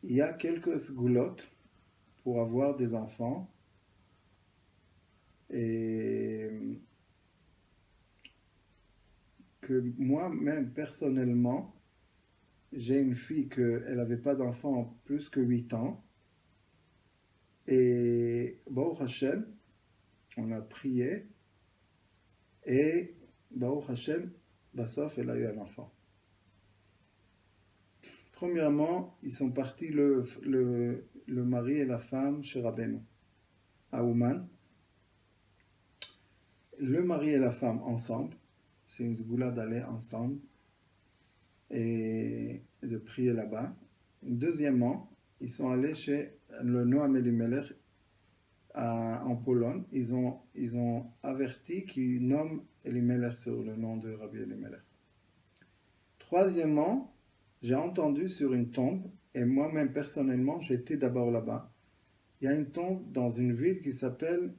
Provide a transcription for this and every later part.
il y a quelques sgoulottes pour avoir des enfants. Et que moi-même, personnellement, j'ai une fille qu'elle n'avait pas d'enfant plus que 8 ans. Et Baruch Hashem, on a prié. Et Baruch Hashem, Bassof, elle a eu un enfant. Premièrement, ils sont partis le mari et la femme chez Rabbeinu, à Ouman. Le mari et la femme ensemble, c'est une zgoula d'aller ensemble et de prier là-bas. Deuxièmement, ils sont allés chez le Noam Elimelech en Pologne. Ils ont averti qu'ils nomment Elimelech sur le nom de Rabbi Elimelech. Troisièmement, j'ai entendu sur une tombe, et moi-même personnellement, j'étais d'abord là-bas. Il y a une tombe dans une ville qui s'appelle...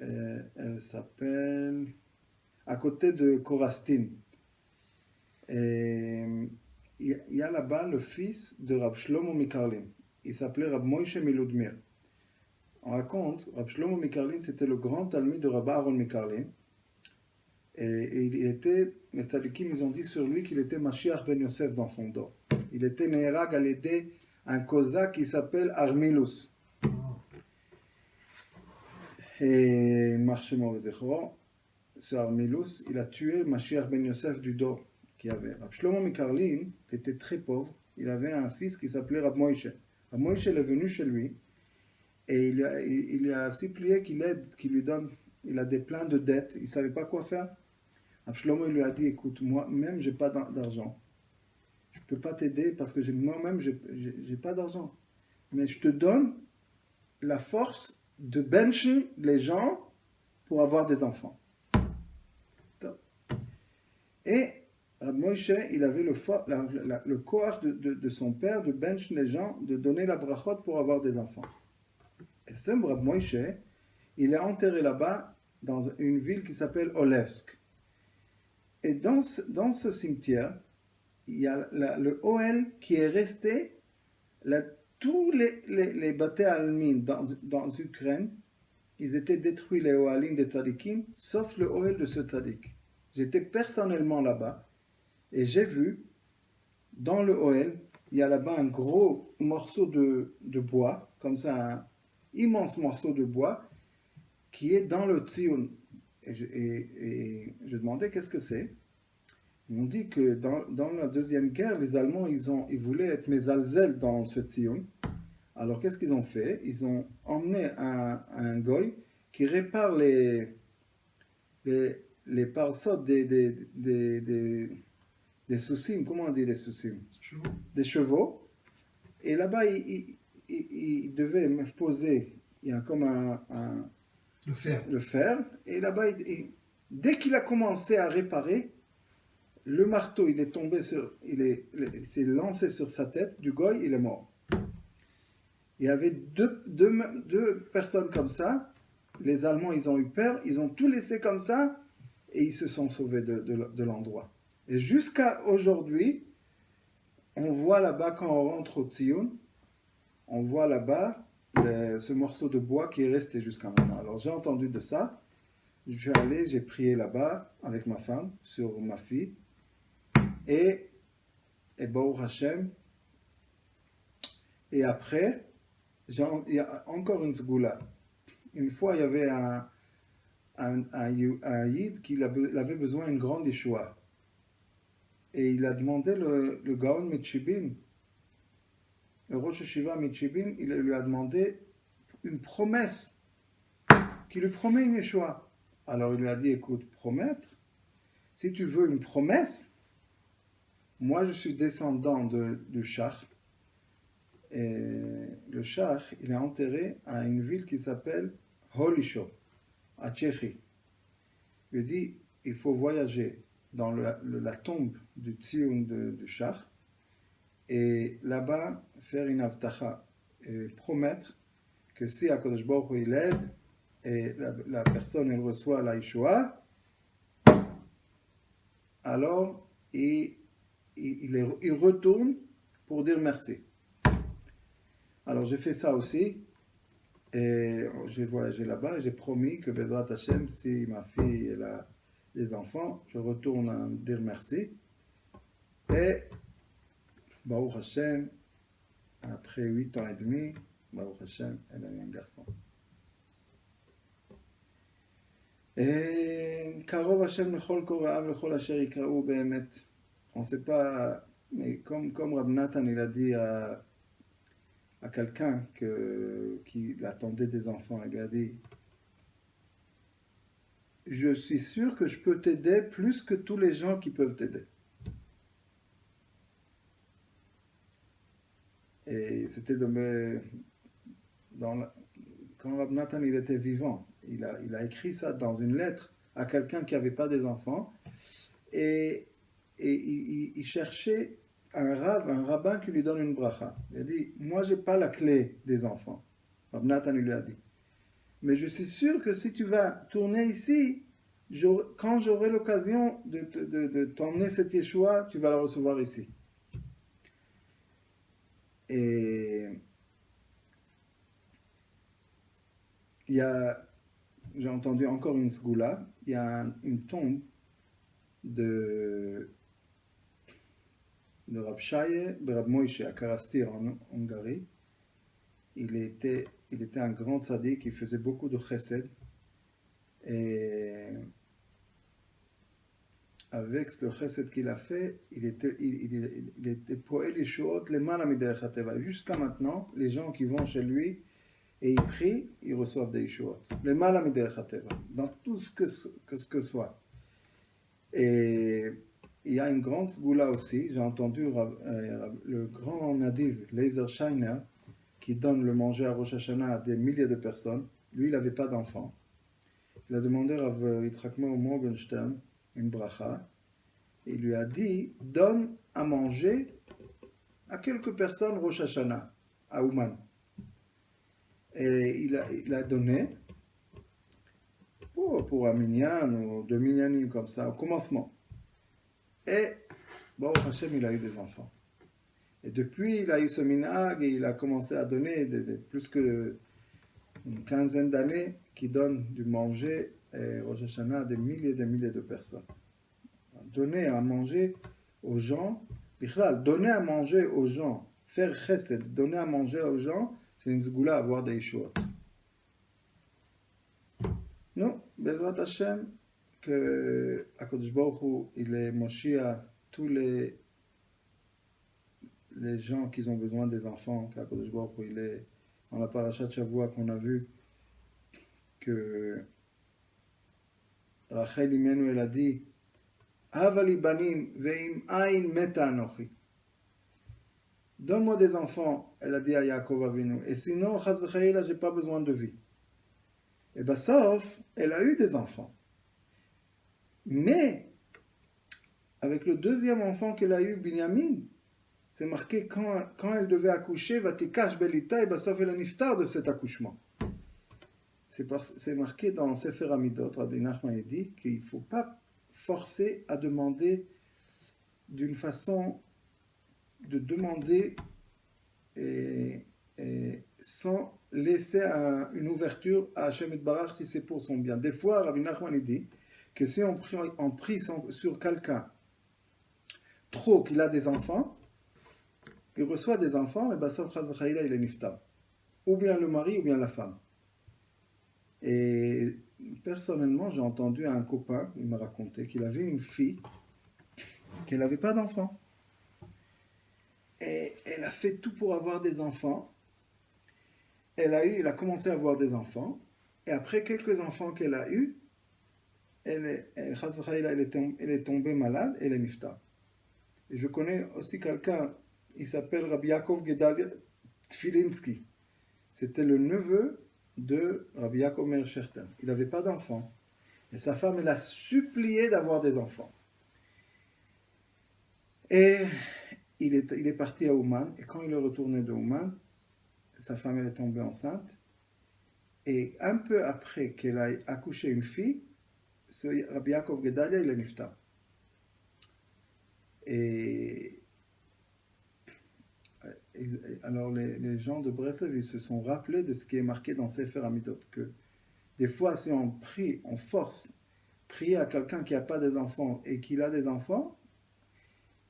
elle s'appelle à côté de Korastin. Et il y a là-bas le fils de Rab Shlomo Mikarlin. Il s'appelait Rab Moïse Miludmir. On raconte, Rab Shlomo Mikarlin, c'était le grand talmid de Rab Aaron Mikarlin. Et il était, les tzadikim, ils ont dit sur lui qu'il était Mashiach ben Yosef dans son dos. Il était Neherag à l'aider un cosaque qui s'appelle Armilus. Et Marshemo Vedechro, ce Armilus, il a tué Mashiach ben Yosef du dos qu'il avait. Rab Shlomo Mikarlin, qui était très pauvre, il avait un fils qui s'appelait Rab Moïse. Rab Moïse est venu chez lui et il lui a supplié qu'il aide, qu'il lui donne. Il a plein de dettes, il ne savait pas quoi faire. Rab Shlomo lui a dit, écoute, moi-même, je n'ai pas d'argent. Je ne peux pas t'aider parce que moi-même, je n'ai pas d'argent. Mais je te donne la force de bencher les gens pour avoir des enfants. Et Rab Moïse, il avait le courage de son père de bencher les gens, de donner la brachot pour avoir des enfants. Et ce Rab Moïse, il est enterré là-bas dans une ville qui s'appelle Olevsk. Et dans ce cimetière, il y a le Ohel qui est resté, tous les bâtés almines dans Ukraine, ils étaient détruits, les Ohalim des tzadikim, sauf le Ohel de ce tzadik. J'étais personnellement là-bas et j'ai vu, dans le Ohel, il y a là-bas un gros morceau de bois, comme ça, un immense morceau de bois, qui est dans le Tzion. Et je demandais qu'est-ce que c'est. Ils m'ont dit que dans la Deuxième Guerre, les Allemands, ils voulaient être Mezalzel dans ce Tzion. Alors qu'est-ce qu'ils ont fait? Ils ont emmené un goy qui répare les parsottes des soucis, comment on dit les soucis? Des chevaux. Et là-bas, il devait poser, il y a comme le fer. Et là-bas, dès qu'il a commencé à réparer, le marteau, il est tombé il s'est lancé sur sa tête du goy, il est mort. Il y avait deux personnes comme ça. Les Allemands, ils ont eu peur, ils ont tout laissé comme ça et ils se sont sauvés de l'endroit. Et jusqu'à aujourd'hui, on voit là-bas, quand on rentre au Tzion, on voit là-bas ce morceau de bois qui est resté jusqu'à maintenant. Alors j'ai entendu de ça, je suis allé, j'ai prié là-bas avec ma femme, sur ma fille, et Baruch Hashem. Et après, il y a encore une sgoula. Une fois, il y avait un yid qui avait besoin d'une grande yeshua. Et il a demandé le Gaon Mitchibin, le Rosh Hashiva Mitchibin, il lui a demandé une promesse, qui lui promet une yeshua. Alors il lui a dit, écoute, promettre, si tu veux une promesse, moi je suis descendant du Shach, et le Shach, il est enterré à une ville qui s'appelle Holisho, à Tchéchie. Il dit, il faut voyager dans la tombe du Tzion du Shach, et là-bas faire une avtacha, et promettre que si HaKadosh Baruch Hu il aide, et la personne elle reçoit la Yeshua, alors il il retourne pour dire merci. Alors j'ai fait ça aussi, et j'ai voyagé là-bas, et j'ai promis que Bezrat Hashem, si ma fille elle a des enfants, je retourne à dire merci. Et Baruch Hashem, après 8 ans et demi, Baruch Hashem, elle a eu un garçon. Et Karov Hashem lechol korav lechol asher yikra'u be'emet. On ne sait pas, mais comme Rab Nathan il a dit à quelqu'un qui attendait des enfants, il lui a dit, je suis sûr que je peux t'aider plus que tous les gens qui peuvent t'aider. Et c'était quand Rab Nathan il était vivant, il a écrit ça dans une lettre à quelqu'un qui n'avait pas des enfants, et il cherchait un rabbin qui lui donne une bracha. Il a dit, moi j'ai pas la clé des enfants. Rab Nathan lui a dit, mais je suis sûr que si tu vas tourner ici, quand j'aurai l'occasion de t'emmener cette Yeshua, tu vas la recevoir ici. Et j'ai entendu encore une sgoula, il y a une tombe de Rab Shaye, de Rab Moïse à Karastir en Hongrie. Il était un grand tzaddik, il faisait beaucoup de chesed. Et avec le chesed qu'il a fait, il était poël yeshuot leman miderech hateva. Jusqu'à maintenant, les gens qui vont chez lui et ils prient, ils reçoivent des yeshuot. Leman miderech hateva. Dans tout ce que soit. Et il y a une grande sgoula aussi. J'ai entendu le grand nadiv, Leizer Scheiner, qui donne le manger à Rosh Hashanah à des milliers de personnes. Lui, il n'avait pas d'enfant. Il a demandé à Rav Yitzhak Morgenstern une bracha. Il lui a dit, donne à manger à quelques personnes Rosh Hashanah, à Ouman. Et il a donné pour un minyan ou deux minyanim comme ça, au commencement. Et Baruch Hashem, il a eu des enfants. Et depuis, il a eu ce minhag et il a commencé à donner plus que une quinzaine d'années qui donne du manger Rosh Hashanah à des milliers de personnes. Donner à manger aux gens, donner à manger aux gens, faire chesed, donner à manger aux gens, c'est une zgoula à avoir des yeshuot. Non, Bezrat Hashem, que HaKadosh Baruch Hu, il est Moshiach, tous les gens qui ont besoin des enfants, qu'HaKadosh Baruch Hu, il est dans la parashat Shavua qu'on a vu que Rachel Imenu, elle a dit Havali banim ve'im ain meta anochi. Donne-moi des enfants, elle a dit à Yaakov Avinu, et sinon, chas v'chayila, j'ai pas besoin de vie. Et bien, sauf, elle a eu des enfants. Mais, avec le deuxième enfant qu'elle a eu, Binyamin, c'est marqué quand elle devait accoucher, Vatikash Belita, et bien, sauf elle a niftar de cet accouchement. C'est marqué dans Sefer Amidot, Rabbi Nachman dit qu'il ne faut pas forcer à demander d'une façon de demander sans laisser une ouverture à Hashem Yitbarach si c'est pour son bien. Des fois, Rabbi Nachman dit que si on prie sur quelqu'un trop qu'il a des enfants, il reçoit des enfants, et bien ça, il est niftar. Ou bien le mari, ou bien la femme. Et personnellement, j'ai entendu un copain, il m'a raconté qu'il avait une fille, qu'elle n'avait pas d'enfants. Et elle a fait tout pour avoir des enfants. Elle a commencé à avoir des enfants. Et après quelques enfants qu'elle a eus, elle est tombée malade et elle est nifta. Et je connais aussi quelqu'un, il s'appelle Rabbi Yaakov Gedalia Tfilinski. C'était le neveu de Rabbi Yaakov Meir Sherten. Il n'avait pas d'enfants. Et sa femme, elle a supplié d'avoir des enfants. Et il est parti à Ouman. Et quand il est retourné de Ouman, sa femme, elle est tombée enceinte. Et un peu après qu'elle a accouché une fille, ce Rabbi Yaakov Gedalia, il est nifta. Et alors les gens de Breslev, ils se sont rappelés de ce qui est marqué dans Sefer Hamidot, que des fois, si on prie, on force, prier à quelqu'un qui n'a pas des enfants et qu'il a des enfants,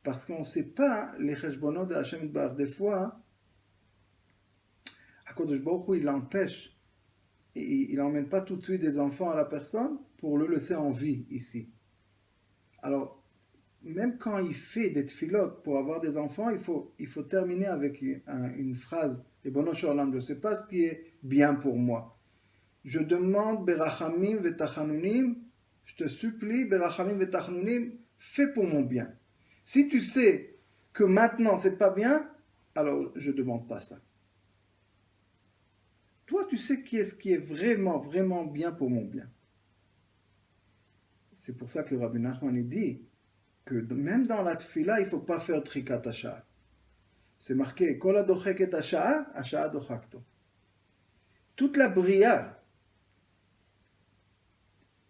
parce qu'on ne sait pas les cheshbonot de Hashem Bar. Des fois, HaKadosh Baruch Hu, il empêche, il n'emmène pas tout de suite des enfants à la personne pour le laisser en vie ici. Alors, même quand il fait des tfilotes pour avoir des enfants, il faut terminer avec une phrase, et Bono Shalom, je ne sais pas ce qui est bien pour moi. Je demande berachamim vetachanunim, je te supplie berachamim vetachanunim, fais pour mon bien. Si tu sais que maintenant c'est pas bien, alors je ne demande pas ça. Toi, tu sais qui est vraiment, vraiment bien pour mon bien. C'est pour ça que Rabbi Nachman dit que même dans la tfila, il ne faut pas faire trikat hasha'a. C'est marqué, Kol hadocheket hasha'a, hasha'a dochakto. Toute la bria,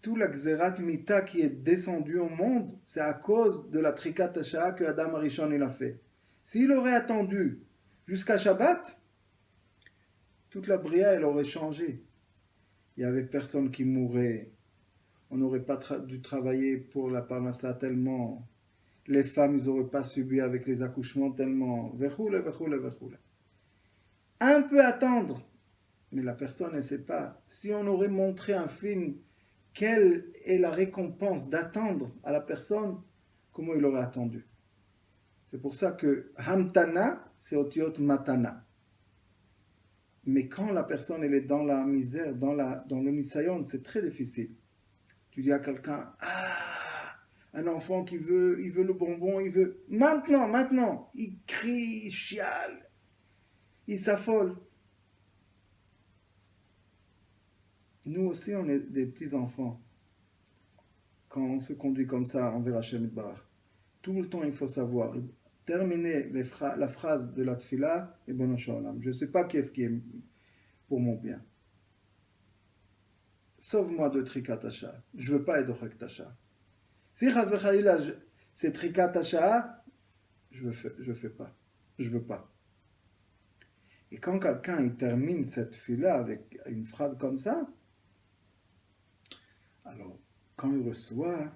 tout la gzerat mita qui est descendu au monde, c'est à cause de la trikat hasha'a que Adam Arishon il a fait. S'il aurait attendu jusqu'à Shabbat, toute la bria, elle aurait changé. Il n'y avait personne qui mourrait. On n'aurait pas dû travailler pour la parnassa tellement. Les femmes, ils n'auraient pas subi avec les accouchements tellement. Vechoule. Un peu attendre. Mais la personne ne sait pas. Si on aurait montré un film, quelle est la récompense d'attendre à la personne, comment il aurait attendu. C'est pour ça que Hamtana, c'est Otiot Matana. Mais quand la personne elle est dans la misère, dans le nisayon, c'est très difficile. Tu dis à quelqu'un, un enfant il veut le bonbon, il veut... Maintenant, il crie, il chiale, il s'affole. Nous aussi, on est des petits enfants. Quand on se conduit comme ça envers Hashem Yitbarach, tout le temps il faut savoir, terminer la phrase de la tfila, et bon Shalom. Je ne sais pas qu'est-ce qui est pour mon bien. Sauve-moi de trikat hasha'a. Je ne veux pas être dochek tasha. Si chas v'chaïla, c'est trikat hasha'a, je fais pas. Je veux pas. Et quand quelqu'un il termine cette fila avec une phrase comme ça, alors quand il reçoit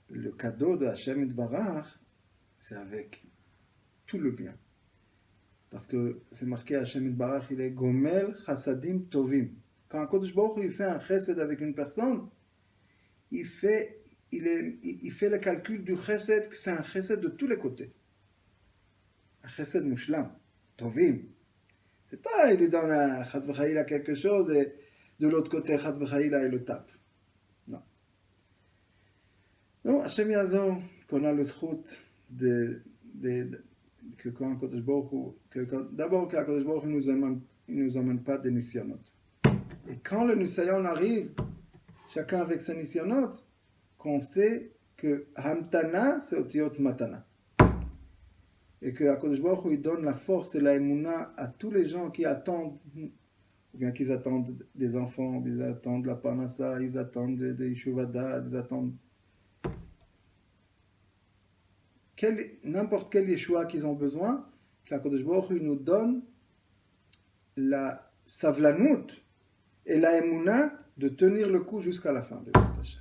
le cadeau de Hashem Yitbarach, c'est avec tout le bien. Parce que c'est marqué Hashem Yitbarach, il est Gomel Chassadim Tovim. Quand Kodesh Baruch Hu fait un chesed avec une personne, il fait le calcul du chesed, que c'est un chesed de tous les côtés. Un chesed mushlam, Tovim. C'est pas, il lui donne à Chaz v'chaïla quelque chose et de l'autre côté, Chaz v'chaïla, il le tape. Non. Non, Hashem Yazor, qu'on a le zchut que quand Kodesh Baruch Hu, d'abord qu'Kodesh Baruch Hu nous emmène pas des nisyonot. Et quand le nisayon arrive, chacun avec ses nisyonot, qu'on sait que Hamtana, c'est Otiot Matana. Et que HaKadosh Baruch Hu donne la force et la émouna à tous les gens qui attendent, ou bien qu'ils attendent des enfants, ils attendent la parnassa, ils attendent des yeshuvada, ils attendent n'importe quel yeshua qu'ils ont besoin, qu'HaKadosh Baruch Hu nous donne la savlanout et la émouna de tenir le coup jusqu'à la fin de la tâche.